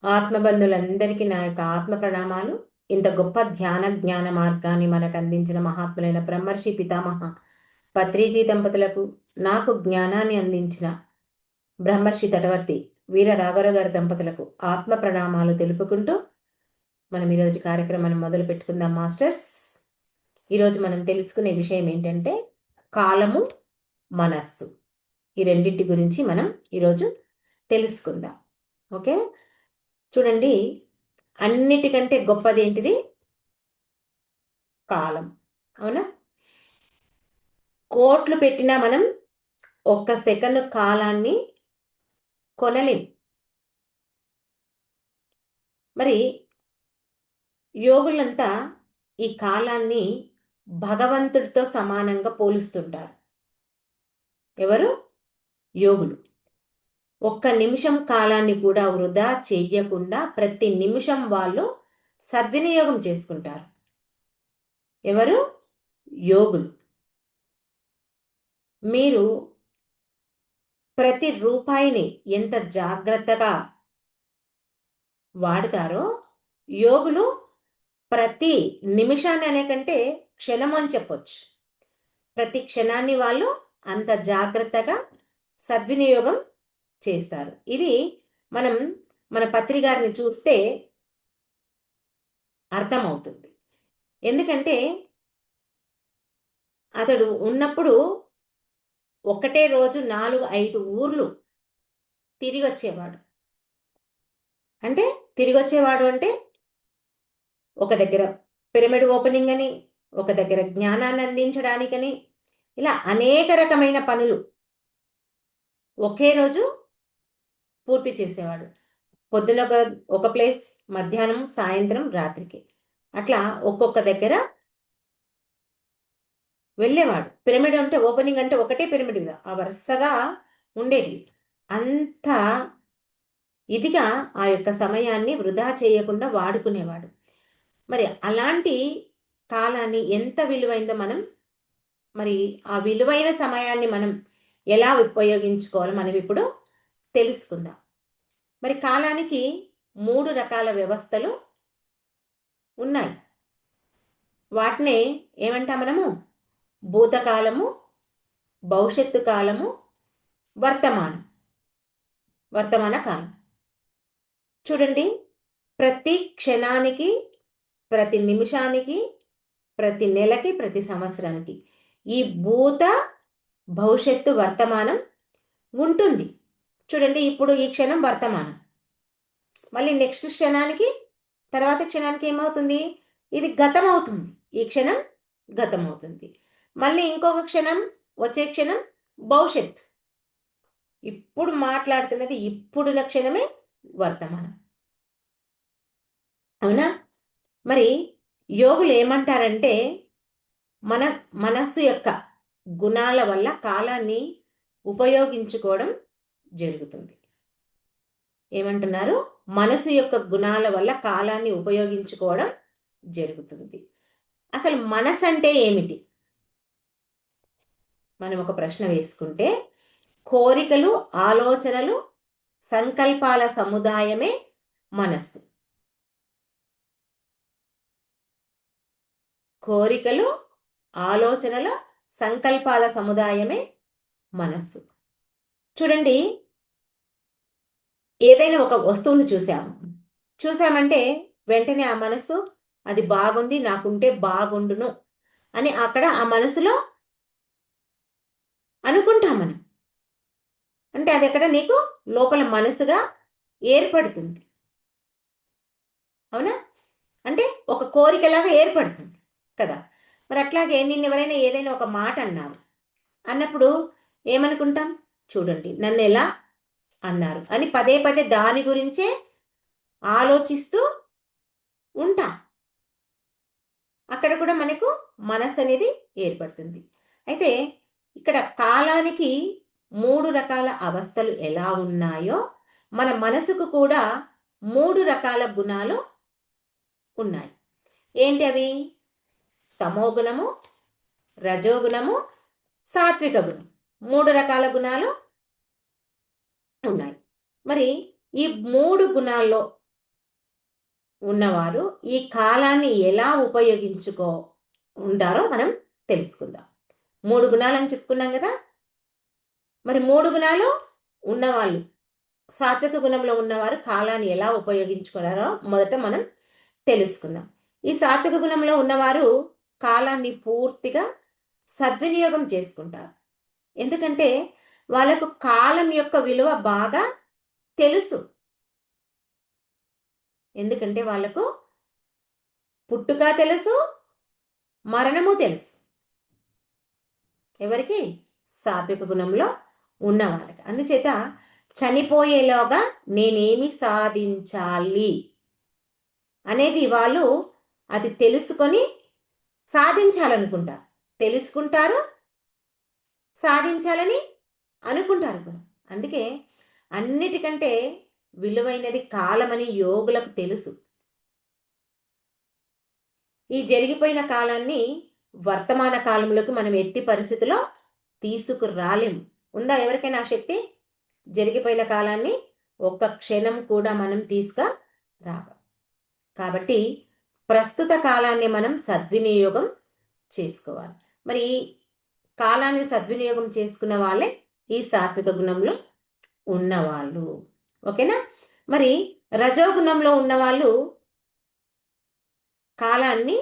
ఆత్మబంధులందరికీ నా యొక్క ఆత్మ ప్రణామాలు. ఇంత గొప్ప జ్ఞాన మార్గాన్ని మనకు అందించిన మహాత్ములైన బ్రహ్మర్షి పితామహ పత్రిజీ దంపతులకు, నాకు జ్ఞానాన్ని అందించిన బ్రహ్మర్షి తటవర్తి వీర రాఘవరావు గారి దంపతులకు ఆత్మ ప్రణామాలు తెలుపుకుంటూ మనం ఈరోజు కార్యక్రమాన్ని మొదలు పెట్టుకుందాం మాస్టర్స్. ఈరోజు మనం తెలుసుకునే విషయం ఏంటంటే కాలము, మనస్సు, ఈ రెండింటి గురించి మనం ఈరోజు తెలుసుకుందాం. ఓకే, చూడండి, అన్నిటికంటే గొప్పది ఏంటిది? కాలం. అవునా? కోట్లు పెట్టినా మనం ఒక్క సెకండ్ కాలాన్ని కొనలేం. మరి యోగులంతా ఈ కాలాన్ని భగవంతుడితో సమానంగా పోలుస్తుంటారు. ఎవరు? యోగులు. ఒక్క నిమిషం కాలాన్ని కూడా వృధా చెయ్యకుండా ప్రతి నిమిషం వాళ్ళు సద్వినియోగం చేసుకుంటారు. ఎవరు? యోగులు. మీరు ప్రతి రూపాయిని ఎంత జాగ్రత్తగా వాడతారో యోగులు ప్రతి నిమిషాన్ని అనే కంటే క్షణం అని చెప్పొచ్చు. ప్రతి క్షణాన్ని వాళ్ళు అంత జాగ్రత్తగా సద్వినియోగం చేస్తారు. ఇది మనం మన పత్రి గారిని చూస్తే అర్థమవుతుంది. ఎందుకంటే అతడు ఉన్నప్పుడు ఒకటే రోజు 4-5 ఊర్లు తిరిగి వచ్చేవాడు. అంటే ఒక దగ్గర పిరమిడ్ ఓపెనింగ్ అని, ఒక దగ్గర జ్ఞానాన్ని అందించడానికని, ఇలా అనేక రకమైన పనులు ఒకే రోజు పూర్తి చేసేవాడు. పొద్దున ఒక ప్లేస్, మధ్యాహ్నం, సాయంత్రం, రాత్రికి, అట్లా ఒక్కొక్క దగ్గర వెళ్ళేవాడు. పిరమిడ్ అంటే ఓపెనింగ్ అంటే ఒకటే పిరమిడ్ కదా, ఆ వరుసగా ఉండేది. అంత ఇదిగా ఆ యొక్క సమయాన్ని వృధా చేయకుండా వాడుకునేవాడు. మరి అలాంటి కాలాన్ని ఎంత విలువైందో మరి ఆ విలువైన సమయాన్ని మనం ఎలా ఉపయోగించుకోవాలో మనం ఇప్పుడు తెలుసుకుందాం. మరి కాలానికి 3 రకాల వ్యవస్థలు ఉన్నాయి. వాటినే ఏమంటాం మనము? భూతకాలము, భవిష్యత్తు కాలము, వర్తమాన కాలం. చూడండి, ప్రతి క్షణానికి, ప్రతి నిమిషానికి, ప్రతి నెలకి, ప్రతి సంవత్సరానికి ఈ భూత, భవిష్యత్తు, వర్తమానం ఉంటుంది. చూడండి, ఇప్పుడు ఈ క్షణం వర్తమానం, మళ్ళీ నెక్స్ట్ క్షణానికి, తర్వాత క్షణానికి ఏమవుతుంది? ఇది గతం అవుతుంది. ఈ క్షణం గతం అవుతుంది. మళ్ళీ ఇంకొక క్షణం, వచ్చే క్షణం భవిష్యత్తు. ఇప్పుడు మాట్లాడుతున్నది ఇప్పుడున్న క్షణమే వర్తమానం. అవునా? మరి యోగులు ఏమంటారంటే మన మనస్సు యొక్క గుణాల వల్ల కాలాన్ని ఉపయోగించుకోవడం జరుగుతుంది. ఏమంటున్నారు? మనసు యొక్క గుణాల వల్ల కాలాన్ని ఉపయోగించుకోవడం జరుగుతుంది. అసలు మనసు అంటే ఏమిటి? మనం ఒక ప్రశ్న వేసుకుంటే, కోరికలు, ఆలోచనలు, సంకల్పాల సముదాయమే మనస్సు. కోరికలు, ఆలోచనల, సంకల్పాల సముదాయమే మనస్సు. చూడండి, ఏదైనా ఒక వస్తువును చూసామంటే వెంటనే ఆ మనసు అది బాగుంది, నాకుంటే బాగుండును అని అక్కడ ఆ మనసులో అనుకుంటాం మనం. అంటే అది ఎక్కడ నీకు లోపల మనసుగా ఏర్పడుతుంది. అవునా? అంటే ఒక కోరికలాగా ఏర్పడుతుంది కదా. మరి అట్లాగే నిన్ను ఎవరైనా ఏదైనా ఒక మాట అన్నప్పుడు ఏమనుకుంటాం? చూడండి, నన్ను ఎలా అన్నారు అని పదే పదే దాని గురించే ఆలోచిస్తూ ఉంటాం. అక్కడ కూడా మనకు మనసు అనేది ఏర్పడుతుంది. అయితే ఇక్కడ కాలానికి 3 రకాల అవస్థలు ఎలా ఉన్నాయో మన మనసుకు కూడా 3 రకాల గుణాలు ఉన్నాయి. ఏంటి అవి? తమోగుణము, రజోగుణము, సాత్విక గుణం. 3 రకాల గుణాలు ఉన్నాయి. మరి ఈ 3 గుణాల్లో ఉన్నవారు ఈ కాలాన్ని ఎలా ఉంటారో మనం తెలుసుకుందాం. 3 గుణాలని చెప్పుకున్నాం కదా. మరి 3 గుణాలు ఉన్నవాళ్ళు, సాత్విక గుణంలో ఉన్నవారు కాలాన్ని ఎలా ఉపయోగించుకున్నారో మొదట మనం తెలుసుకుందాం. ఈ సాత్విక గుణంలో ఉన్నవారు కాలాన్ని పూర్తిగా సద్వినియోగం చేసుకుంటారు. ఎందుకంటే వాళ్ళకు కాలం యొక్క విలువ బాగా తెలుసు. ఎందుకంటే వాళ్ళకు పుట్టుక తెలుసు, మరణము తెలుసు. ఎవరికి? సాత్విక గుణంలో ఉన్న వాళ్ళకి. అందుచేత చనిపోయేలోగా నేనేమి సాధించాలి అనేది వాళ్ళు అది తెలుసుకొని సాధించాలనుకుంటారు. తెలుసుకుంటారు, సాధించాలని అనుకుంటారు కూడా. అందుకే అన్నిటికంటే విలువైనది కాలమని యోగులకు తెలుసు. ఈ జరిగిపోయిన కాలాన్ని వర్తమాన కాలంలోకి మనం ఎట్టి పరిస్థితిలో తీసుకురాలేము. ఉందా ఎవరికైనా ఆ శక్తి? జరిగిపోయిన కాలాన్ని ఒక్క క్షణం కూడా మనం తీసుకురావ. కాబట్టి ప్రస్తుత కాలాన్ని మనం సద్వినియోగం చేసుకోవాలి. మరి కాలాన్ని సద్వినియోగం చేసుకున్న వాళ్ళే ఈ సాత్విక గుణంలో ఉన్నవాళ్ళు. ఓకేనా? మరి రజోగుణంలో ఉన్నవాళ్ళు కాలాన్ని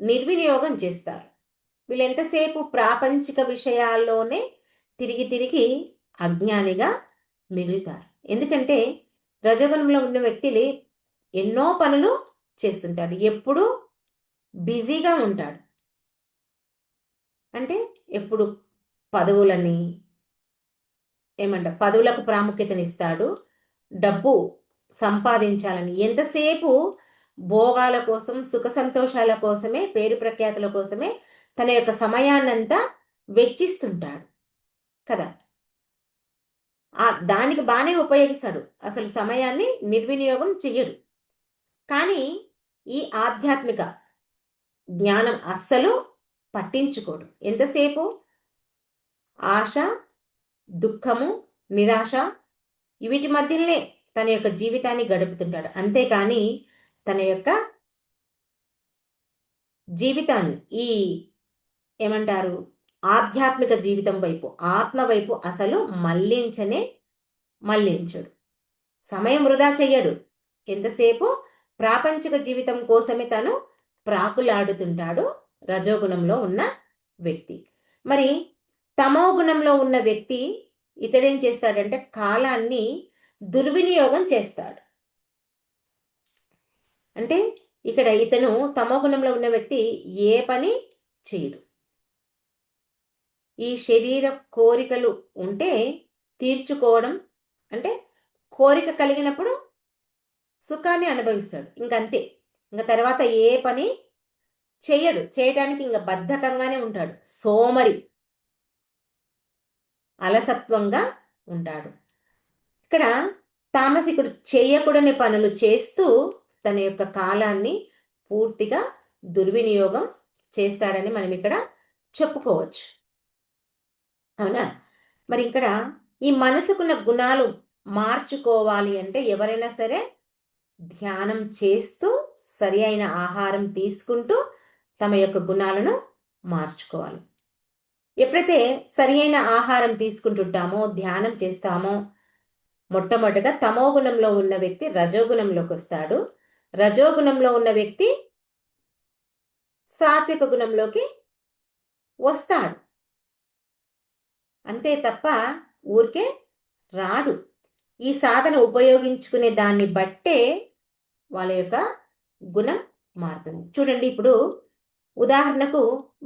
నిర్వినియోగం చేస్తారు. వీళ్ళు ఎంతసేపు ప్రాపంచిక విషయాల్లోనే తిరిగి తిరిగి అజ్ఞానిగా మిగులుతారు. ఎందుకంటే రజోగుణంలో ఉన్న వ్యక్తులు ఎన్నో పనులు చేస్తుంటాడు, ఎప్పుడు బిజీగా ఉంటాడు. అంటే ఎప్పుడు పదవులని పదవులకు ప్రాముఖ్యతనిస్తాడు, డబ్బు సంపాదించాలని, ఎంతసేపు భోగాల కోసం, సుఖ సంతోషాల కోసమే, పేరు ప్రఖ్యాతుల కోసమే తన యొక్క సమయాన్నంతా వెచ్చిస్తుంటాడు కదా. దానికి బాగానే ఉపయోగిస్తాడు, అసలు సమయాన్ని నిర్వినియోగం చెయ్యడు. కానీ ఈ ఆధ్యాత్మిక జ్ఞానం అస్సలు పట్టించుకోడు. ఎంతసేపు ఆశ, దుఃఖము, నిరాశ వీటి మధ్యనే తన యొక్క జీవితాన్ని గడుపుతుంటాడు. అంతేకాని తన యొక్క జీవితాన్ని ఈ ఆధ్యాత్మిక జీవితం వైపు, ఆత్మ వైపు అసలు మళ్లించడు. సమయం వృధా చెయ్యడు. ఎంతసేపు ప్రాపంచిక జీవితం కోసమే తను ప్రాకులాడుతుంటాడు రజోగుణంలో ఉన్న వ్యక్తి. మరి తమో గుణంలో ఉన్న వ్యక్తి ఇతడేం చేస్తాడంటే కాలాన్ని దుర్వినియోగం చేస్తాడు. అంటే ఇక్కడ ఇతను తమో గుణంలో ఉన్న వ్యక్తి ఏ పని చేయడు. ఈ శరీర కోరికలు ఉంటే తీర్చుకోవడం, అంటే కోరిక కలిగినప్పుడు సుఖాన్ని అనుభవిస్తాడు, ఇంకంతే. ఇంకా తర్వాత ఏ పని చేయడు, చేయడానికి ఇంకా బద్ధకంగానే ఉంటాడు, సోమరి, అలసత్వంగా ఉంటాడు. ఇక్కడ తామసికుడు చేయకూడని పనులు చేస్తూ తన యొక్క కాలాన్ని పూర్తిగా దుర్వినియోగం చేస్తాడని మనం ఇక్కడ చెప్పుకోవచ్చు. అవునా? మరి ఇక్కడ ఈ మనసుకున్న గుణాలు మార్చుకోవాలి అంటే ఎవరైనా సరే ధ్యానం చేస్తూ, సరి అయిన ఆహారం తీసుకుంటూ తమ యొక్క గుణాలను మార్చుకోవాలి. ఎప్పుడైతే సరి అయిన ఆహారం తీసుకుంటుంటామో, ధ్యానం చేస్తామో, మొట్టమొదటిగా తమో గుణంలో ఉన్న వ్యక్తి రజోగుణంలోకి వస్తాడు. రజోగుణంలో ఉన్న వ్యక్తి సాత్విక గుణంలోకి వస్తాడు. అంతే తప్ప ఊరికే రాడు. ఈ సాధన ఉపయోగించుకునే దాన్ని బట్టే వాళ్ళ యొక్క గుణం మారుతుంది. చూడండి, ఇప్పుడు ఉదాహరణకు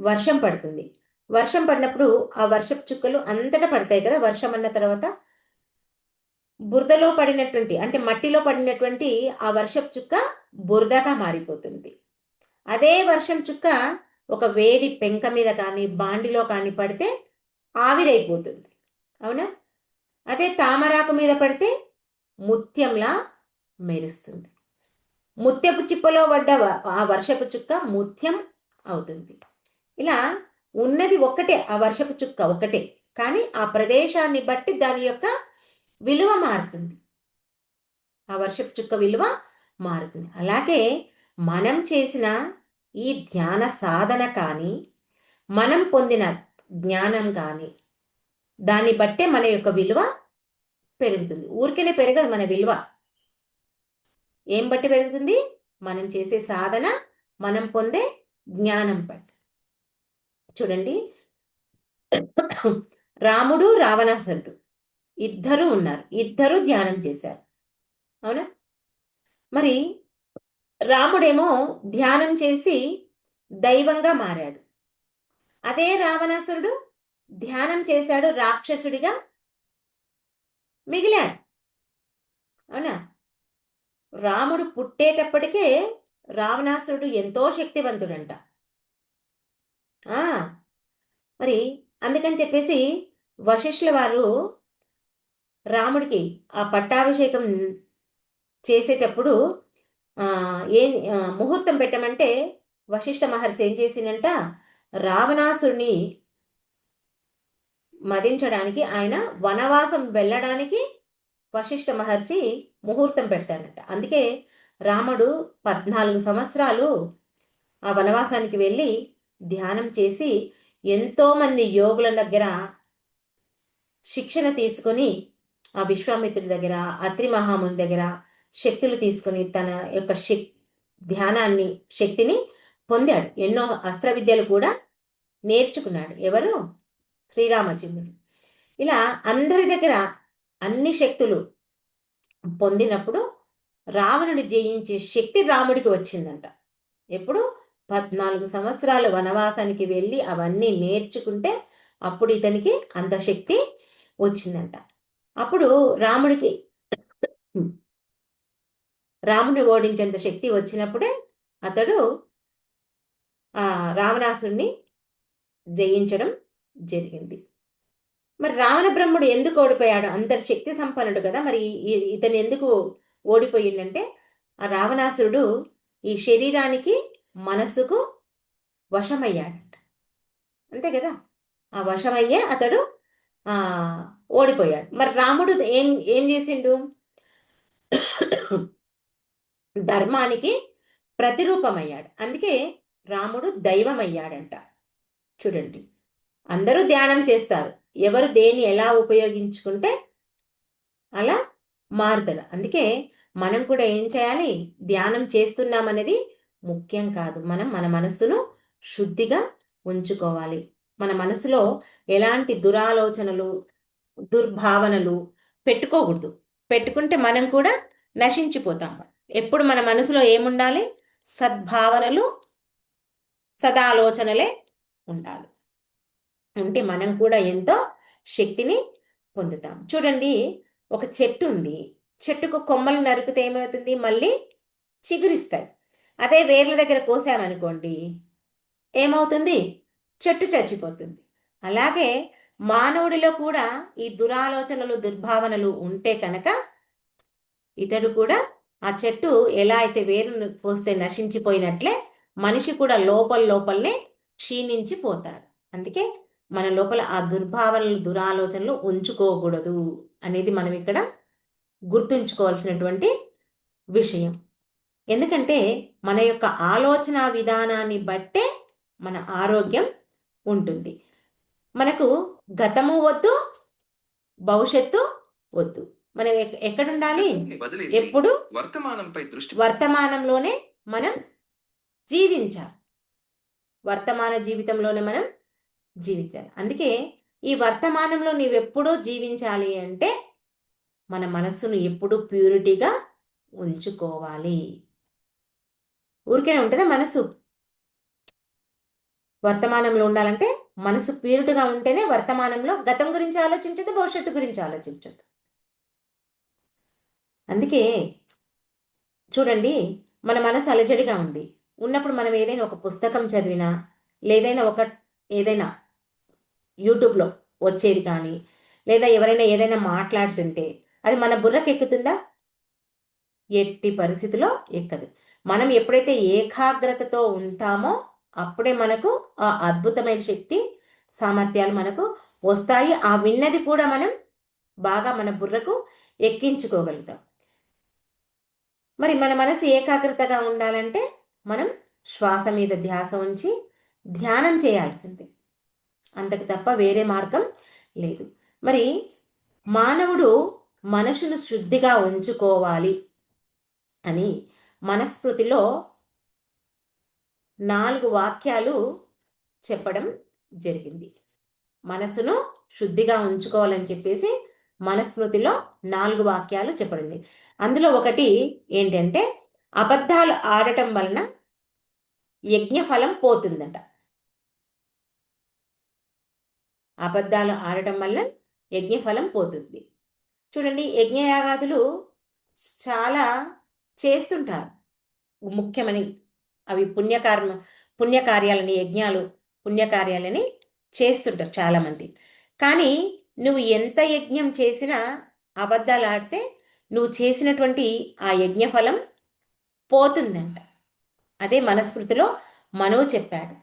వర్షం పడుతుంది. వర్షం పడినప్పుడు ఆ వర్షపు చుక్కలు అంతటా పడతాయి కదా. వర్షం అన్న తర్వాత బురదలో పడినటువంటి, అంటే మట్టిలో పడినటువంటి ఆ వర్షపు చుక్క బురదగా మారిపోతుంది. అదే వర్షం చుక్క ఒక వేడి పెంక మీద కానీ, బాండిలో కానీ పడితే ఆవిరైపోతుంది. అవునా? అదే తామరాకు మీద పడితే ముత్యంలా మెరుస్తుంది. ముత్యపు చిప్పలో పడ్డ ఆ వర్షపు చుక్క ముత్యం అవుతుంది. ఇలా ఉన్నది ఒక్కటే, ఆ వర్షపు చుక్క ఒకటే, కానీ ఆ ప్రదేశాన్ని బట్టి దాని యొక్క విలువ మారుతుంది. ఆ వర్షపు చుక్క విలువ మారుతుంది. అలాగే మనం చేసిన ఈ ధ్యాన సాధన కానీ, మనం పొందిన జ్ఞానం కానీ, దాన్ని బట్టే మన యొక్క విలువ పెరుగుతుంది. ఊరికేనే పెరగదు మన విలువ. ఏం బట్టి పెరుగుతుంది? మనం చేసే సాధన, మనం పొందే జ్ఞానం బట్టి. చూడండి, రాముడు రావణాసురుడు ఇద్దరు ఉన్నారు, ఇద్దరు ధ్యానం చేశారు. అవునా? మరి రాముడేమో ధ్యానం చేసి దైవంగా మారాడు. అదే రావణాసురుడు ధ్యానం చేశాడు, రాక్షసుడిగా మిగిలాడు. అవునా? రాముడు పుట్టేటప్పటికే రావణాసురుడు ఎంతో శక్తివంతుడంట. మరి అందుకని చెప్పేసి వశిష్ఠుల వారు రాముడికి ఆ పట్టాభిషేకం చేసేటప్పుడు ఏం ముహూర్తం పెట్టమంటే వశిష్ఠ మహర్షి ఏం చేసిందంట, రావణాసురుని మదించడానికి, ఆయన వనవాసం వెళ్ళడానికి వశిష్ఠ మహర్షి ముహూర్తం పెడతాడంట. అందుకే రాముడు 14 సంవత్సరాలు ఆ వనవాసానికి వెళ్ళి ధ్యానం చేసి ఎంతోమంది యోగుల దగ్గర శిక్షణ తీసుకొని, ఆ విశ్వామిత్రుడి దగ్గర, అత్రి మహాముని దగ్గర శక్తులు తీసుకొని తన యొక్క ధ్యానాన్ని, శక్తిని పొందాడు. ఎన్నో అస్త్ర విద్యలు కూడా నేర్చుకున్నాడు. ఎవరు? శ్రీరామచంద్రుడు. ఇలా అందరి దగ్గర అన్ని శక్తులు పొందినప్పుడు రావణుడి జయించే శక్తి రాముడికి వచ్చిందంట. ఎప్పుడు? 14 సంవత్సరాలు వనవాసానికి వెళ్ళి అవన్నీ నేర్చుకుంటే అప్పుడు ఇతనికి అంత శక్తి వచ్చిందంట. అప్పుడు రాముడిని ఓడించేంత శక్తి వచ్చినప్పుడే అతడు రావణాసురుణ్ణి జయించడం జరిగింది. మరి రావణ బ్రహ్ముడు ఎందుకు ఓడిపోయాడు? అంతటి శక్తి సంపన్నుడు కదా, మరి ఇతను ఎందుకు ఓడిపోయిందంటే, ఆ రావణాసురుడు ఈ శరీరానికి, మనస్సుకు వశమయ్యాడంట. అంతే కదా, ఆ వశమయ్యే అతడు ఓడిపోయాడు. మరి రాముడు ఏం ఏం చేసిండు? ధర్మానికి ప్రతిరూపమయ్యాడు. అందుకే రాముడు దైవం అయ్యాడంట. చూడండి, అందరూ ధ్యానం చేస్తారు, ఎవరు దేన్ని ఎలా ఉపయోగించుకుంటే అలా మారుతాడు. అందుకే మనం కూడా ఏం చేయాలి? ధ్యానం చేస్తున్నామనేది ముఖ్యం కాదు. మనం మన మనస్సును శుద్ధిగా ఉంచుకోవాలి. మన మనసులో ఎలాంటి దురాలోచనలు, దుర్భావనలు పెట్టుకోకూడదు. పెట్టుకుంటే మనం కూడా నశించిపోతాం. ఎప్పుడు మన మనసులో ఏముండాలి? సద్భావనలు, సదాలోచనలే ఉండాలి. అంటే మనం కూడా ఎంతో శక్తిని పొందుతాం. చూడండి, ఒక చెట్టు ఉంది, చెట్టుకు కొమ్మలు నరికితే ఏమవుతుంది? మళ్ళీ చిగురిస్తాయి. అదే వేర్ల దగ్గర కోసామనుకోండి, ఏమవుతుంది? చెట్టు చచ్చిపోతుంది. అలాగే మానవుడిలో కూడా ఈ దురాలోచనలు, దుర్భావనలు ఉంటే కనుక ఇతడు కూడా ఆ చెట్టు ఎలా అయితే వేరును పోస్తే నశించిపోయినట్లే మనిషి కూడా లోపలనే క్షీణించిపోతాడు. అందుకే మన లోపల ఆ దుర్భావనలు, దురాలోచనలు ఉంచుకోకూడదు అనేది మనం ఇక్కడ గుర్తుంచుకోవాల్సినటువంటి విషయం. ఎందుకంటే మన యొక్క ఆలోచన విధానాన్ని బట్టే మన ఆరోగ్యం ఉంటుంది. మనకు గతము వద్దు, భవిష్యత్తు వద్దు. మనం ఎక్కడుండాలి? ఎప్పుడు వర్తమానంలోనే మనం జీవించాలి. వర్తమాన జీవితంలోనే మనం జీవించాలి. అందుకే ఈ వర్తమానంలో నీవెప్పుడూ జీవించాలి అంటే మన మనస్సును ఎప్పుడూ ప్యూరిటీగా ఉంచుకోవాలి. ఊరికేనే ఉంటుందా మనసు? వర్తమానంలో ఉండాలంటే మనసు ప్యూరిటీగా ఉంటేనే వర్తమానంలో గతం గురించి ఆలోచించదు, భవిష్యత్తు గురించి ఆలోచించదు. అందుకే చూడండి, మన మనసు అలజడిగా ఉంది ఉన్నప్పుడు మనం ఏదైనా ఒక పుస్తకం చదివినా, ఏదైనా యూట్యూబ్లో వచ్చేది కానీ, లేదా ఎవరైనా ఏదైనా మాట్లాడుతుంటే అది మన బుర్రకు ఎక్కుతుందా? ఎట్టి పరిస్థితిలో ఎక్కదు. మనం ఎప్పుడైతే ఏకాగ్రతతో ఉంటామో అప్పుడే మనకు ఆ అద్భుతమైన శక్తి, సామర్థ్యాలు మనకు వస్తాయి. ఆ విన్నది కూడా మనం బాగా మన బుర్రకు ఎక్కించుకోగలుగుతాం. మరి మన మనసు ఏకాగ్రతగా ఉండాలంటే మనం శ్వాస మీద ధ్యాస ఉంచి ధ్యానం చేయాల్సిందే, అంతకు తప్ప వేరే మార్గం లేదు. మరి మానవుడు మనసును శుద్ధిగా ఉంచుకోవాలి అని మనస్మృతిలో 4 వాక్యాలు చెప్పడం జరిగింది. మనసును శుద్ధిగా ఉంచుకోవాలని చెప్పేసి మనస్మృతిలో 4 వాక్యాలు చెప్పడింది. అందులో ఒకటి ఏంటంటే, అబద్ధాలు ఆడటం వలన యజ్ఞఫలం పోతుందంట. అబద్ధాలు ఆడటం వల్ల యజ్ఞఫలం పోతుంది. చూడండి, యజ్ఞయాగాదులు చాలా చేస్తుంటారు, ముఖ్యమని. అవి పుణ్యకార్యాలని, యజ్ఞాలు పుణ్యకార్యాలని చేస్తుంటారు చాలామంది. కానీ నువ్వు ఎంత యజ్ఞం చేసినా అబద్ధాలు ఆడితే నువ్వు చేసినటువంటి ఆ యజ్ఞఫలం పోతుందంట. అదే మనస్మృతిలో మనువు చెప్పాడు.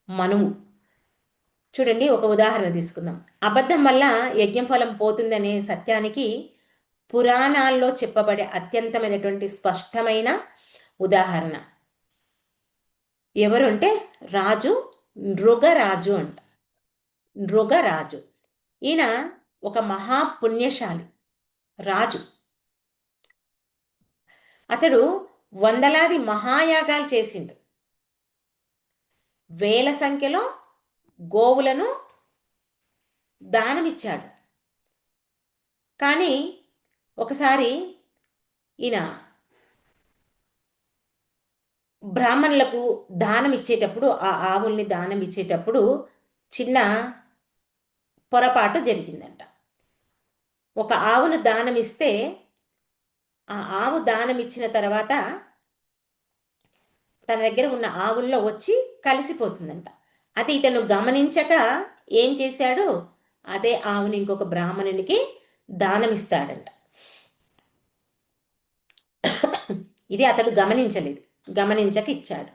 మనువు చూడండి, ఒక ఉదాహరణ తీసుకుందాం. అబద్ధం వల్ల యజ్ఞఫలం పోతుందనే సత్యానికి పురాణాల్లో చెప్పబడే అత్యంతమైనటువంటి స్పష్టమైన ఉదాహరణ ఎవరు అంటే రాజు నృగరాజు అంట. నృగరాజు ఈయన ఒక మహాపుణ్యశాలి రాజు. అతడు వందలాది మహాయాగాలు చేసిండు. వేల సంఖ్యలో గోవులను దానమిచ్చాడు. కానీ ఒకసారి ఈయన బ్రాహ్మణులకు దానం ఇచ్చేటప్పుడు, ఆ ఆవుల్ని దానం ఇచ్చేటప్పుడు చిన్న పొరపాటు జరిగిందంట. ఒక ఆవును దానం ఇస్తే ఆ ఆవు దానం ఇచ్చిన తర్వాత తన దగ్గర ఉన్న ఆవుల్లో వచ్చి కలిసిపోతుందంట. అది ఇతను గమనించక ఏం చేశాడు, అదే ఆవుని ఇంకొక బ్రాహ్మణునికి దానం ఇస్తాడంట. ఇది అతడు గమనించలేదు, గమనించక ఇచ్చాడు.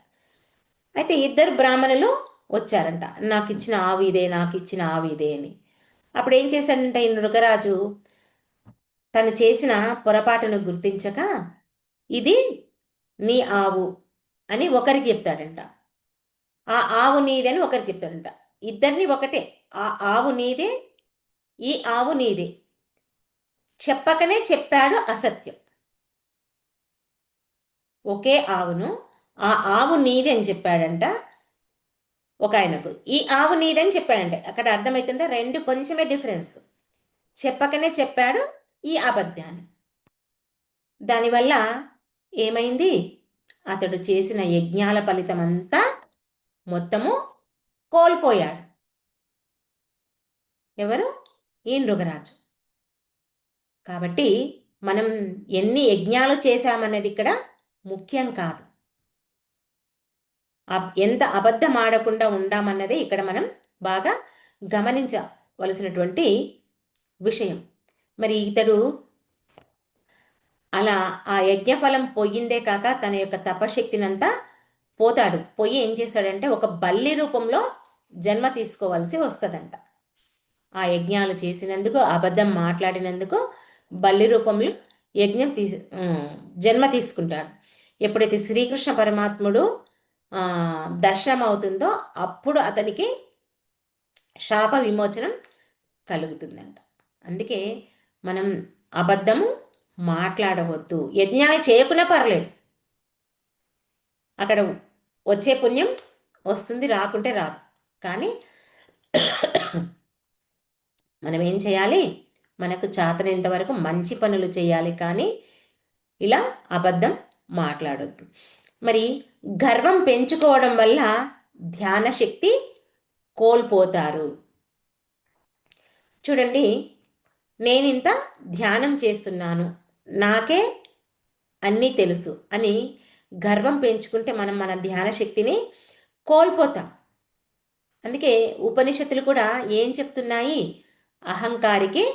అయితే ఇద్దరు బ్రాహ్మణులు వచ్చారంట, నాకు ఇచ్చిన ఆవు ఇదే, నాకు ఇచ్చిన ఆవు ఇదే అని. అప్పుడు ఏం చేశాడంటే ఈ నృగరాజు తను చేసిన పొరపాటును గుర్తించక, ఇది నీ ఆవు అని ఒకరికి చెప్తాడంట, ఆ ఆవు నీదే అని ఒకరికి చెప్తాడంట. ఇద్దరిని ఒకటే, ఆ ఆవు నీదే, ఈ ఆవు నీదే చెప్పకనే చెప్పాడు అసత్యం. ఒకే ఆవును ఆ ఆవు నీది అని చెప్పాడంట ఒక ఆయనకు, ఈ ఆవు నీదని చెప్పాడంటే. అక్కడ అర్థమవుతుందా, రెండు కొంచెమే డిఫరెన్స్. చెప్పకనే చెప్పాడు ఈ అబద్ధాన్ని. దానివల్ల ఏమైంది, అతడు చేసిన యజ్ఞాల ఫలితం అంతా మొత్తము కోల్పోయాడు. ఎవరు, ఈ నృగరాజు. కాబట్టి మనం ఎన్ని యజ్ఞాలు చేశామనేది ఇక్కడ ముఖ్యం కాదు, ఎంత అబద్ధం ఆడకుండా ఉండామన్నదే ఇక్కడ మనం బాగా గమనించవలసినటువంటి విషయం. మరి ఇతడు అలా ఆ యజ్ఞఫలం పోయిందే కాక తన యొక్క తపశక్తినంతా పోతాడు. పోయి ఏం చేశాడంటే ఒక బల్లి రూపంలో జన్మ తీసుకోవాల్సి వస్తుందంట. ఆ యజ్ఞాలు చేసినందుకు, అబద్ధం మాట్లాడినందుకు బల్లి రూపంలో జన్మ తీసుకుంటాడు. ఎప్పుడైతే శ్రీకృష్ణ పరమాత్ముడు దర్శనం అవుతుందో అప్పుడు అతనికి శాప విమోచనం కలుగుతుందంట. అందుకే మనం అబద్ధము మాట్లాడవద్దు. యజ్ఞాలు చేయకున్నా పర్లేదు, అక్కడ వచ్చే పుణ్యం వస్తుంది, రాకుంటే రాదు. కానీ మనం ఏం చేయాలి, మనకు చాతనేంత వరకు మంచి పనులు చేయాలి, కానీ ఇలా అబద్ధం మాట్లాడొద్దు. మరి గర్వం పెంచుకోవడం వల్ల ధ్యాన శక్తి కోల్పోతారు. చూడండి, నేనింత ధ్యానం చేస్తున్నాను, నాకే అన్నీ తెలుసు అని గర్వం పెంచుకుంటే మనం మన ధ్యాన శక్తిని కోల్పోతాం. అందుకే ఉపనిషత్తులు కూడా ఏం చెప్తున్నాయి, అహంకారికి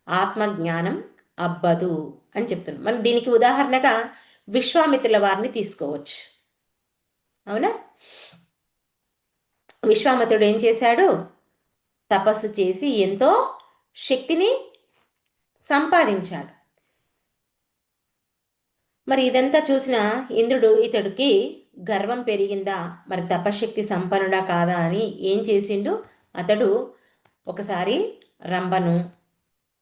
ఆత్మజ్ఞానం అబ్బదు అని చెప్తున్నాం. మనం దీనికి ఉదాహరణగా విశ్వామిత్రుల వారిని తీసుకోవచ్చు. అవునా, విశ్వామిత్రుడు ఏం చేశాడు, తపస్సు చేసి ఎంతో శక్తిని సంపాదించాడు. మరి ఇదంతా చూసిన ఇంద్రుడు ఇతడికి గర్వం పెరిగిందా, మరి తపశక్తి సంపన్నుడా కాదా అని ఏం చేసిండు, అతడు ఒకసారి రంభను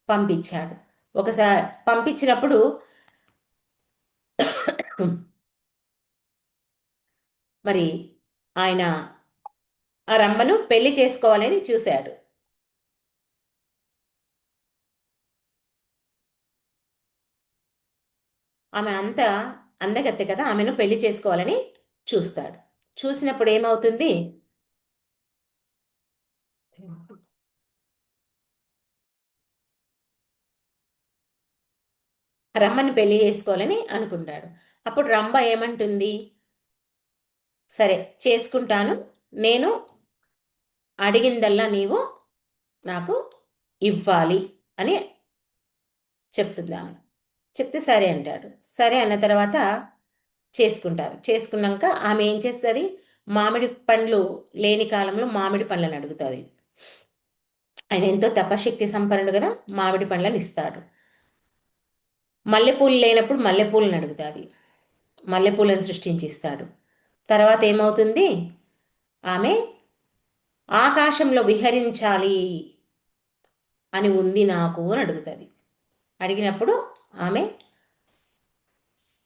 పంపించాడు. ఒకసారి పంపించినప్పుడు మరి ఆయన ఆ రంభను పెళ్లి చేసుకోవాలని చూశాడు. ఆమె అంత అందగత్తె కదా, ఆమెను పెళ్లి చేసుకోవాలని చూస్తాడు. చూసినప్పుడు ఏమవుతుంది, రమ్మని పెళ్లి చేసుకోవాలని అనుకుంటాడు. అప్పుడు రంభ ఏమంటుంది, సరే చేసుకుంటాను, నేను అడిగిందల్లా నీవు నాకు ఇవ్వాలి అని చెప్తుంది ఆమె. చెప్తే సరే అంటాడు. సరే అన్న తర్వాత చేసుకుంటారు. చేసుకున్నాక ఆమె ఏం చేస్తుంది, మామిడి పండ్లు లేని కాలంలో మామిడి పండ్లను అడుగుతుంది. ఆయన ఎంతో తపశక్తి సంపన్నుడు కదా, మామిడి పండ్లను ఇస్తాడు. మల్లెపూలు లేనప్పుడు మల్లెపూలను అడుగుతుంది, మల్లెపూలను సృష్టించి ఇస్తాడు. తర్వాత ఏమవుతుంది, ఆమె ఆకాశంలో విహరించాలి అని ఉంది నాకు అని అడుగుతుంది. అడిగినప్పుడు ఆమె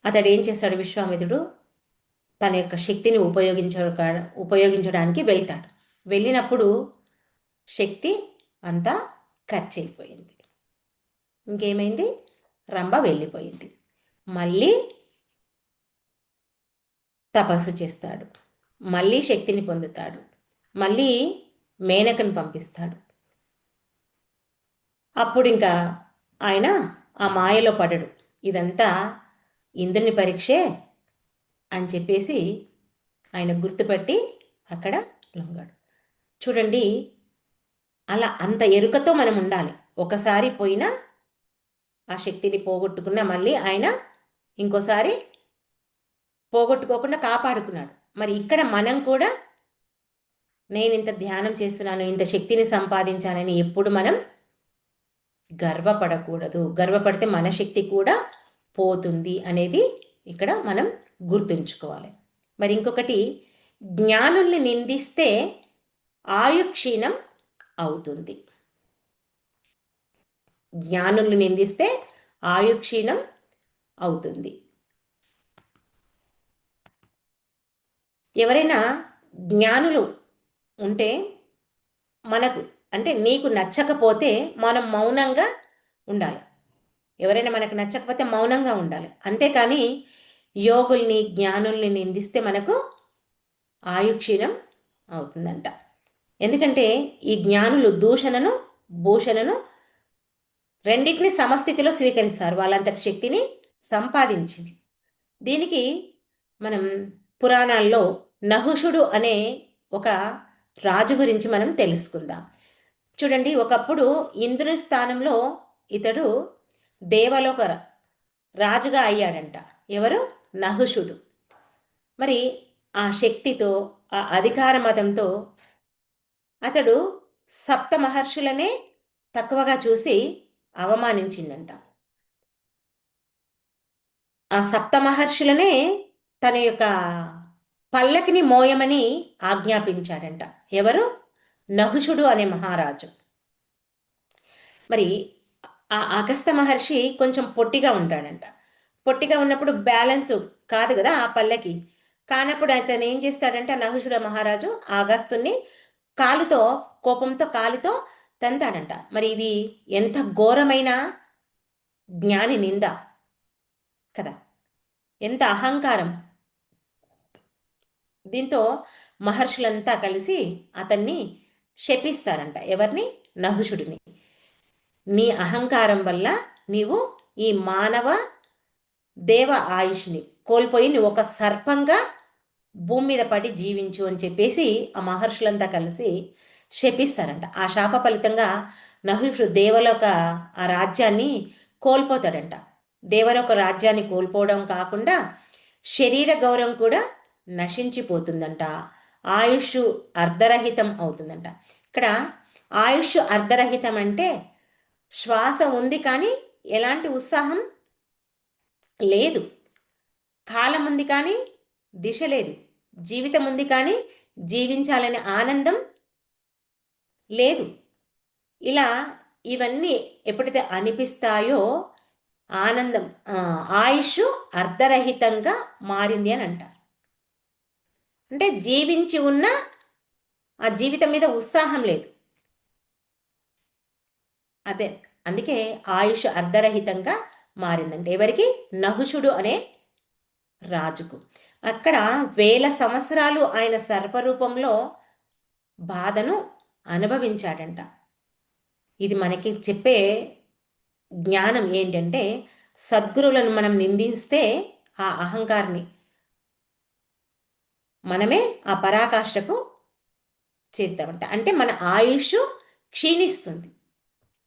అతడు ఏం చేస్తాడు, విశ్వామిత్రుడు తన యొక్క శక్తిని ఉపయోగించడానికి వెళ్తాడు. వెళ్ళినప్పుడు శక్తి అంతా ఖర్చు అయిపోయింది. ఇంకేమైంది, రంభ వెళ్ళిపోయింది. మళ్ళీ తపస్సు చేస్తాడు, మళ్ళీ శక్తిని పొందుతాడు, మళ్ళీ మేనకను పంపిస్తాడు. అప్పుడు ఇంకా ఆయన ఆ మాయలో పడడు. ఇదంతా ఇంద్రుని పరీక్షే అని చెప్పేసి ఆయన గుర్తుపట్టి అక్కడ లొంగాడు. చూడండి, అలా అంత ఎరుకతో మనం ఉండాలి. ఒకసారి పోయినా ఆ శక్తిని పోగొట్టుకున్నా మళ్ళీ ఆయన ఇంకోసారి పోగొట్టుకోకుండా కాపాడుకున్నాడు. మరి ఇక్కడ మనం కూడా నేను ఇంత ధ్యానం చేస్తున్నాను, ఇంత శక్తిని సంపాదించానని ఎప్పుడు మనం గర్వపడకూడదు. గర్వపడితే మన శక్తి కూడా పోతుంది అనేది ఇక్కడ మనం గుర్తుంచుకోవాలి. మరి ఇంకొకటి, జ్ఞానుల్ని నిందిస్తే ఆయుక్షీణం అవుతుంది. జ్ఞానుల్ని నిందిస్తే ఆయుక్షీణం అవుతుంది. ఎవరైనా జ్ఞానులు ఉంటే మనకు అంటే నీకు నచ్చకపోతే మనం మౌనంగా ఉండాలి. ఎవరైనా మనకు నచ్చకపోతే మౌనంగా ఉండాలి. అంతేకాని యోగుల్ని జ్ఞానుల్ని నిందిస్తే మనకు ఆయుక్షీణం అవుతుందంట. ఎందుకంటే ఈ జ్ఞానులు దూషణను భూషణను రెండింటిని సమస్థితిలో స్వీకరిస్తారు, వాళ్ళంతటి శక్తిని సంపాదించింది. దీనికి మనం పురాణాల్లో నహుషుడు అనే ఒక రాజు గురించి మనం తెలుసుకుందాం. చూడండి, ఒకప్పుడు ఇంద్రుని స్థానంలో ఇతడు దేవలోక రాజుగా అయ్యాడంట. ఎవరు, నహుషుడు. మరి ఆ శక్తితో ఆ అధికార మతంతో అతడు సప్త మహర్షులనే తక్కువగా చూసి అవమానించిందంట. ఆ సప్త మహర్షులనే తన యొక్క పల్లకిని మోయమని ఆజ్ఞాపించాడంట. ఎవరు, నహుషుడు అనే మహారాజు. మరి ఆ అగస్త్య మహర్షి కొంచెం పొట్టిగా ఉంటాడంట. పొట్టిగా ఉన్నప్పుడు బ్యాలెన్స్ కాదు కదా ఆ పల్లకి. కానప్పుడు అతను ఏం చేస్తాడంటే నహుషుడు మహారాజు అగస్తుని కాలుతో, కోపంతో కాలుతో తంతాడంట. మరి ఇది ఎంత ఘోరమైన జ్ఞాని నింద కదా, ఎంత అహంకారం. దీంతో మహర్షులంతా కలిసి అతన్ని శపిస్తారంట. ఎవరిని, నహుషుడిని. నీ అహంకారం వల్ల నీవు ఈ మానవ దేవ ఆయుష్ని కోల్పోయి నువ్వు ఒక సర్పంగా భూమి మీద పడి జీవించు అని చెప్పేసి ఆ మహర్షులంతా కలిసి శపిస్తారంట. ఆ శాప ఫలితంగా నహుషుడు దేవలోక ఆ రాజ్యాన్ని కోల్పోతాడంట. దేవలోక రాజ్యాన్ని కోల్పోవడం కాకుండా శరీర గౌరవం కూడా నశించిపోతుందంట. ఆయుష్ అర్ధరహితం అవుతుందంట. ఇక్కడ ఆయుష్ అర్ధరహితం అంటే శ్వాస ఉంది కానీ ఎలాంటి ఉత్సాహం లేదు. కాలం ఉంది కానీ దిశ లేదు, జీవితం ఉంది కానీ జీవించాలనే ఆనందం లేదు. ఇలా ఇవన్నీ ఎప్పుడైతే అనిపిస్తాయో ఆనందం ఆయుష్ అర్ధరహితంగా మారింది అని అంటారు. అంటే జీవించి ఉన్న ఆ జీవితం మీద ఉత్సాహం లేదు. అదే అందుకే ఆయుష్ అర్ధరహితంగా మారిందంటే ఎవరికి? నహుషుడు అనే రాజుకు. అక్కడ 1000 సంవత్సరాలు ఆయన సర్పరూపంలో బాధను అనుభవించాడంట. ఇది మనకి చెప్పే జ్ఞానం ఏంటంటే సద్గురువులను మనం నిందిస్తే ఆ అహంకారిని మనమే ఆ పరాకాష్ఠకు చేద్దామంట. అంటే మన ఆయుష్ క్షీణిస్తుంది.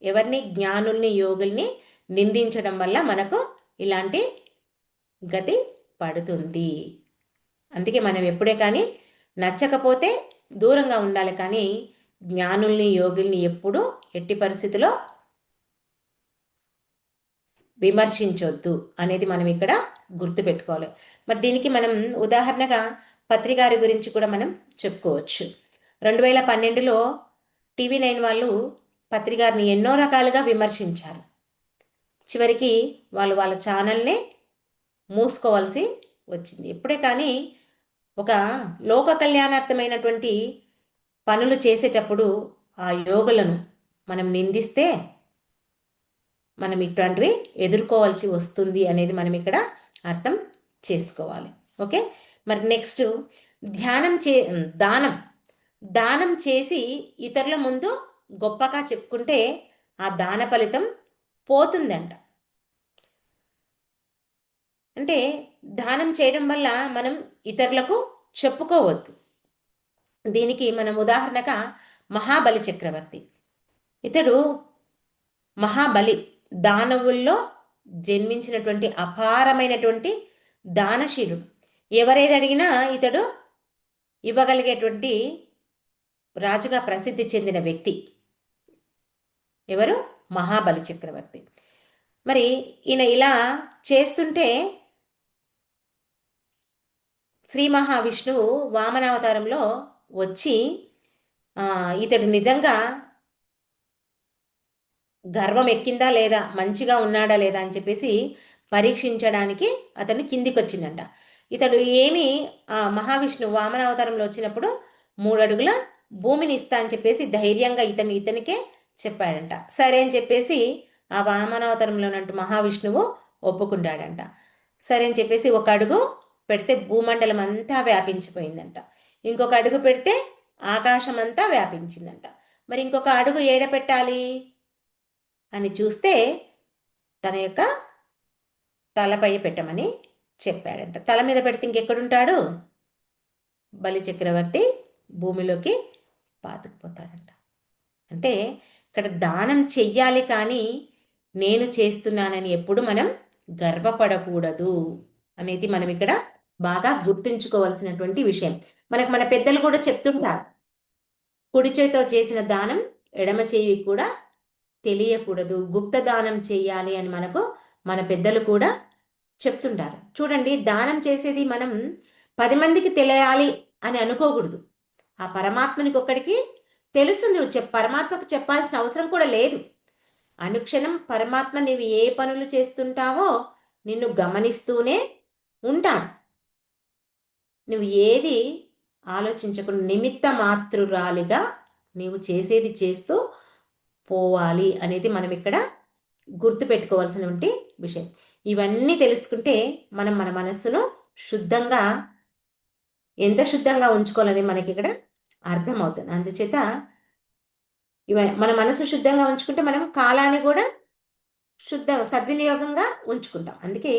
ఎవరిని? జ్ఞానుల్ని, యోగుల్ని నిందించడం వల్ల మనకు ఇలాంటి గతి పడుతుంది. అందుకే మనం ఎప్పుడే కానీ నచ్చకపోతే దూరంగా ఉండాలి, కానీ జ్ఞానుల్ని, యోగుల్ని ఎప్పుడూ ఎట్టి పరిస్థితిలో విమర్శించొద్దు అనేది మనం ఇక్కడ గుర్తుపెట్టుకోవాలి. మరి దీనికి మనం ఉదాహరణగా పత్రికారి గురించి కూడా మనం చెప్పుకోవచ్చు. 2012లో TV9 వాళ్ళు పత్రికారిని ఎన్నో రకాలుగా విమర్శించారు. చివరికి వాళ్ళు వాళ్ళ ఛానల్నే మూసుకోవాల్సి వచ్చింది. ఎప్పుడే కానీ ఒక లోక కళ్యాణార్థమైనటువంటి పనులు చేసేటప్పుడు ఆ యోగులను మనం నిందిస్తే మనం ఇట్లాంటివి ఎదుర్కోవాల్సి వస్తుంది అనేది మనం ఇక్కడ అర్థం చేసుకోవాలి. ఓకే, మరి నెక్స్ట్ దానం దానం చేసి ఇతరుల ముందు గొప్పగా చెప్పుకుంటే ఆ దాన ఫలితం పోతుందంట. అంటే దానం చేయడం వల్ల మనం ఇతరులకు చెప్పుకోవద్దు. దీనికి మనం ఉదాహరణగా మహాబలి చక్రవర్తి. ఇతడు మహాబలి దానవుల్లో జన్మించినటువంటి అపారమైనటువంటి దానశీలుడు. ఎవరేది అడిగినా ఇతడు ఇవ్వగలిగేటువంటి రాజుగా ప్రసిద్ధి చెందిన వ్యక్తి. ఎవరు? మహాబలి చక్రవర్తి. మరి ఈయన ఇలా చేస్తుంటే శ్రీ మహావిష్ణువు వామనావతారంలో వచ్చి ఇతడు నిజంగా గర్వం ఎక్కిందా లేదా, మంచిగా ఉన్నాడా లేదా అని చెప్పేసి పరీక్షించడానికి అతన్ని కిందికి వచ్చిందంట. ఇతడు ఏమి మహావిష్ణువు వామనావతారంలో వచ్చినప్పుడు 3 అడుగుల భూమిని ఇస్తా అని చెప్పేసి ధైర్యంగా ఇతనికే చెప్పాడంట. సరే అని చెప్పేసి ఆ వామనావతారంలోనంటూ మహావిష్ణువు ఒప్పుకుంటాడంట. సరే అని చెప్పేసి 1 అడుగు పెడితే భూమండలం అంతా వ్యాపించిపోయిందంట. ఇంకొక అడుగు పెడితే ఆకాశం అంతా వ్యాపించిందంట. మరి ఇంకొక అడుగు ఏడ పెట్టాలి అని చూస్తే తన యొక్క తలపై పెట్టమని చెప్పాడంట. తల మీద పెడితే ఇంకెక్కడుంటాడు? బలి చక్రవర్తి భూమిలోకి పాతుకుపోతాడంట. అంటే ఇక్కడ దానం చెయ్యాలి, కానీ నేను చేస్తున్నానని ఎప్పుడు మనం గర్వపడకూడదు అనేది మనం ఇక్కడ బాగా గుర్తుంచుకోవాల్సినటువంటి విషయం. మన పెద్దలు కూడా చెప్తుంటారు, కుడి చేతితో చేసిన దానం ఎడమ చేయి కూడా తెలియకూడదు, గుప్త దానం చేయాలి అని మనకు మన పెద్దలు కూడా చెప్తుంటారు. చూడండి, దానం చేసేది మనం 10 మందికి తెలియాలి అని అనుకోకూడదు. ఆ పరమాత్మనికి ఒక్కడికి తెలుస్తుంది. నువ్వు పరమాత్మకు చెప్పాల్సిన అవసరం కూడా లేదు. అనుక్షణం పరమాత్మ నీవు ఏ పనులు చేస్తుంటావో నిన్ను గమనిస్తూనే ఉంటాడు. నువ్వు ఏది ఆలోచించకుండా నిమిత్త మాతృరాలిగా నీవు చేసేది చేస్తూ పోవాలి అనేది మనం ఇక్కడ గుర్తుపెట్టుకోవాల్సినటువంటి విషయం. ఇవన్నీ తెలుసుకుంటే మనం మన మనస్సును శుద్ధంగా, ఎంత శుద్ధంగా ఉంచుకోవాలని మనకి ఇక్కడ అర్థమవుతుంది. అందుచేత మన మనసు శుద్ధంగా ఉంచుకుంటే మనం కాలాన్ని కూడా సద్వినియోగంగా ఉంచుకుంటాం. అందుకే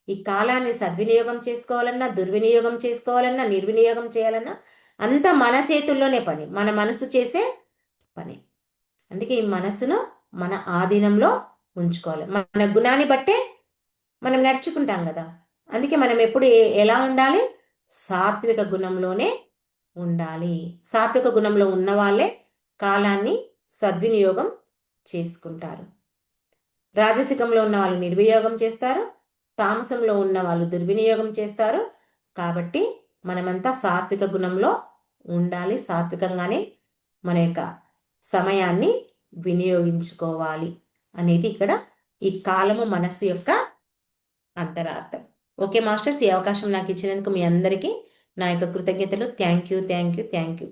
ఈ కాలాన్ని సద్వినియోగం చేసుకోవాలన్నా, దుర్వినియోగం చేసుకోవాలన్నా, నిర్వినియోగం చేయాలన్నా అంతా మన చేతుల్లోనే పని, మన మనసు చేసే పని. అందుకే ఈ మనస్సును మన ఆధీనంలో ఉంచుకోవాలి. మన గుణాన్ని బట్టే మనం నడుచుకుంటాం కదా. అందుకే మనం ఎప్పుడు ఎలా ఉండాలి? సాత్విక గుణంలోనే ఉండాలి. సాత్విక గుణంలో ఉన్న వాళ్ళే కాలాన్ని సద్వినియోగం చేసుకుంటారు. రాజసికంలో ఉన్న వాళ్ళు నిర్వినియోగం చేస్తారు, తామసంలో ఉన్న వాళ్ళు దుర్వినియోగం చేస్తారు. కాబట్టి మనమంతా సాత్విక గుణంలో ఉండాలి. సాత్వికంగానే మన యొక్క సమయాన్ని వినియోగించుకోవాలి అనేది ఇక్కడ ఈ కాలము మనస్సు యొక్క అంతరార్థం. ఓకే మాస్టర్స్, ఈ అవకాశం నాకు ఇచ్చినందుకు మీ అందరికీ నా యొక్క కృతజ్ఞతలు. Thank you.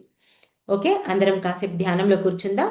ఓకే, అందరం కాసేపు ధ్యానంలో కూర్చుందాం.